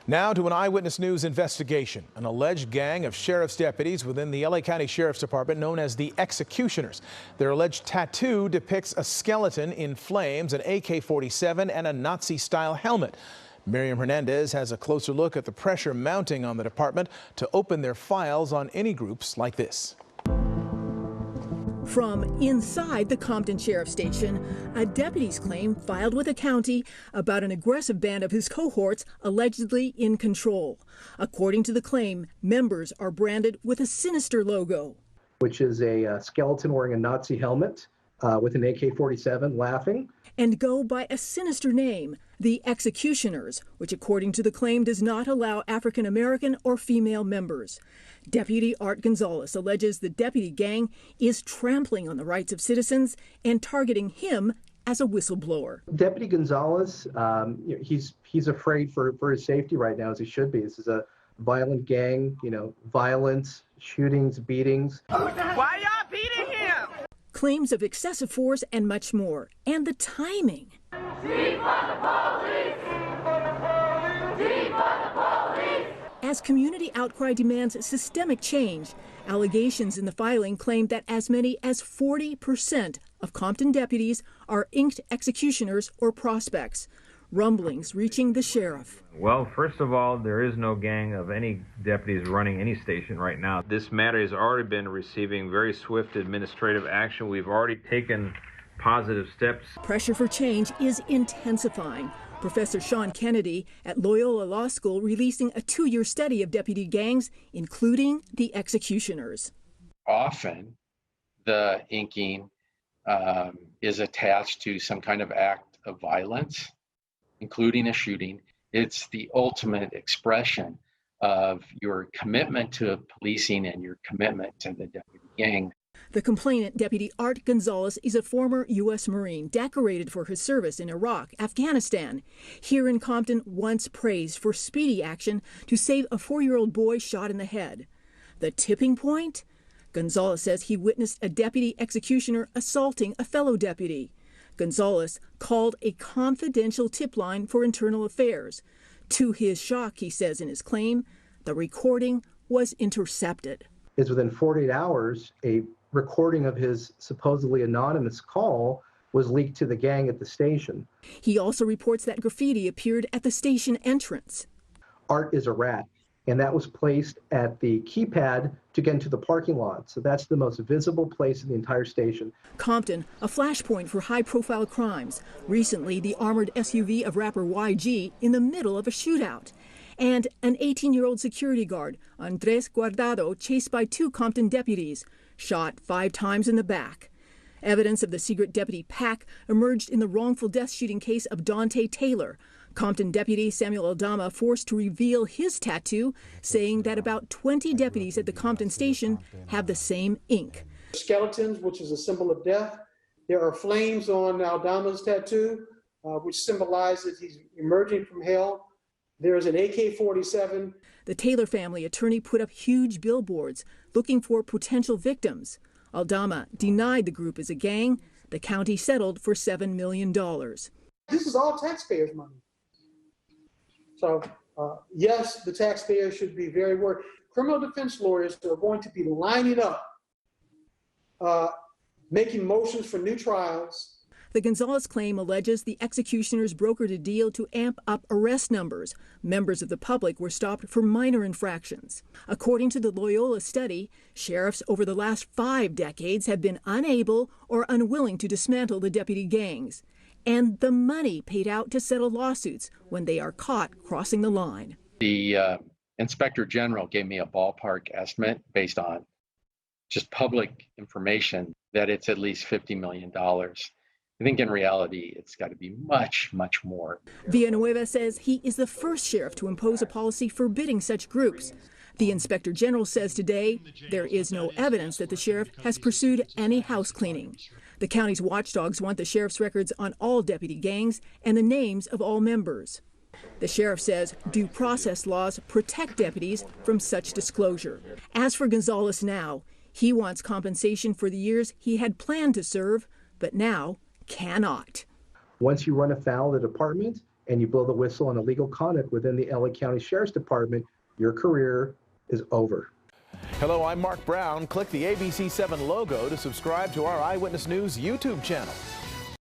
Now to an Eyewitness News investigation. An alleged gang of sheriff's deputies within the LA County Sheriff's Department known as the Executioners. Their alleged tattoo depicts a skeleton in flames, an AK-47 and a Nazi-style helmet. Miriam Hernandez has a closer look at the pressure mounting on the department to open their files on any groups like this. From inside the Compton Sheriff Station, a deputy's claim filed with the county about an aggressive band of his cohorts allegedly in control. According to the claim, members are branded with a sinister logo, which is a skeleton wearing a Nazi helmet with an AK-47 laughing, and go by a sinister name, the Executioners, which according to the claim does not allow African American or female members. Deputy Art Gonzalez alleges the deputy gang is trampling on the rights of citizens and targeting him as a whistleblower. Deputy Gonzalez, he's afraid for his safety right now, as he should be. This is a violent gang, violence, shootings, beatings. Why y'all beating him? Claims of excessive force and much more. And the timing. Defund the police! Defund the police! As community outcry demands systemic change, allegations in the filing claim that as many as 40% of Compton deputies are inked executioners or prospects. Rumblings reaching the sheriff. Well, first of all, there is no gang of any deputies running any station right now. This matter has already been receiving very swift administrative action. We've already taken positive steps. Pressure for change is intensifying. Professor Sean Kennedy at Loyola Law School releasing a 2-year study of deputy gangs, including the Executioners. Often, the inking is attached to some kind of act of violence, including a shooting. It's the ultimate expression of your commitment to policing and your commitment to the deputy gang. The complainant, Deputy Art Gonzalez, is a former U.S. Marine decorated for his service in Iraq, Afghanistan. Here in Compton, once praised for speedy action to save a 4-year-old boy shot in the head. The tipping point? Gonzalez says he witnessed a deputy executioner assaulting a fellow deputy. Gonzalez called a confidential tip line for internal affairs. To his shock, he says in his claim, the recording was intercepted. Is within 48 hours, a recording of his supposedly anonymous call was leaked to the gang at the station. He also reports that graffiti appeared at the station entrance. Art is a rat, and that was placed at the keypad to get into the parking lot. So that's the most visible place in the entire station. Compton, a flashpoint for high-profile crimes. Recently, the armored SUV of rapper YG in the middle of a shootout. And an 18-year-old security guard, Andres Guardado, chased by 2 Compton deputies, shot 5 times in the back. Evidence of the secret deputy pack emerged in the wrongful death shooting case of Dante Taylor. Compton deputy Samuel Aldama forced to reveal his tattoo, saying that about 20 deputies at the Compton station have the same ink. Skeletons, which is a symbol of death. There are flames on Aldama's tattoo, which symbolizes he's emerging from hell. There's an AK-47. The Taylor family attorney put up huge billboards looking for potential victims. Aldama denied the group is a gang. The county settled for $7 million. This is all taxpayers' money. So, yes, the taxpayers should be very worried. Criminal defense lawyers are going to be lining up, making motions for new trials. The Gonzalez claim alleges the executioners brokered a deal to amp up arrest numbers. Members of the public were stopped for minor infractions. According to the Loyola study, sheriffs over the last 5 decades have been unable or unwilling to dismantle the deputy gangs. And the money paid out to settle lawsuits when they are caught crossing the line. The Inspector General gave me a ballpark estimate based on just public information that it's at least $50 million. I think in reality, it's got to be much, much more. Villanueva says he is the first sheriff to impose a policy forbidding such groups. The Inspector General says today there is no evidence that the sheriff has pursued any house cleaning. The county's watchdogs want the sheriff's records on all deputy gangs and the names of all members. The sheriff says due process laws protect deputies from such disclosure. As for Gonzalez now, he wants compensation for the years he had planned to serve, but now cannot. Once you run afoul of the department, and you blow the whistle on illegal conduct within the LA County Sheriff's Department, your career is over. Hello, I'm Mark Brown. Click the ABC7 logo to subscribe to our Eyewitness News YouTube channel.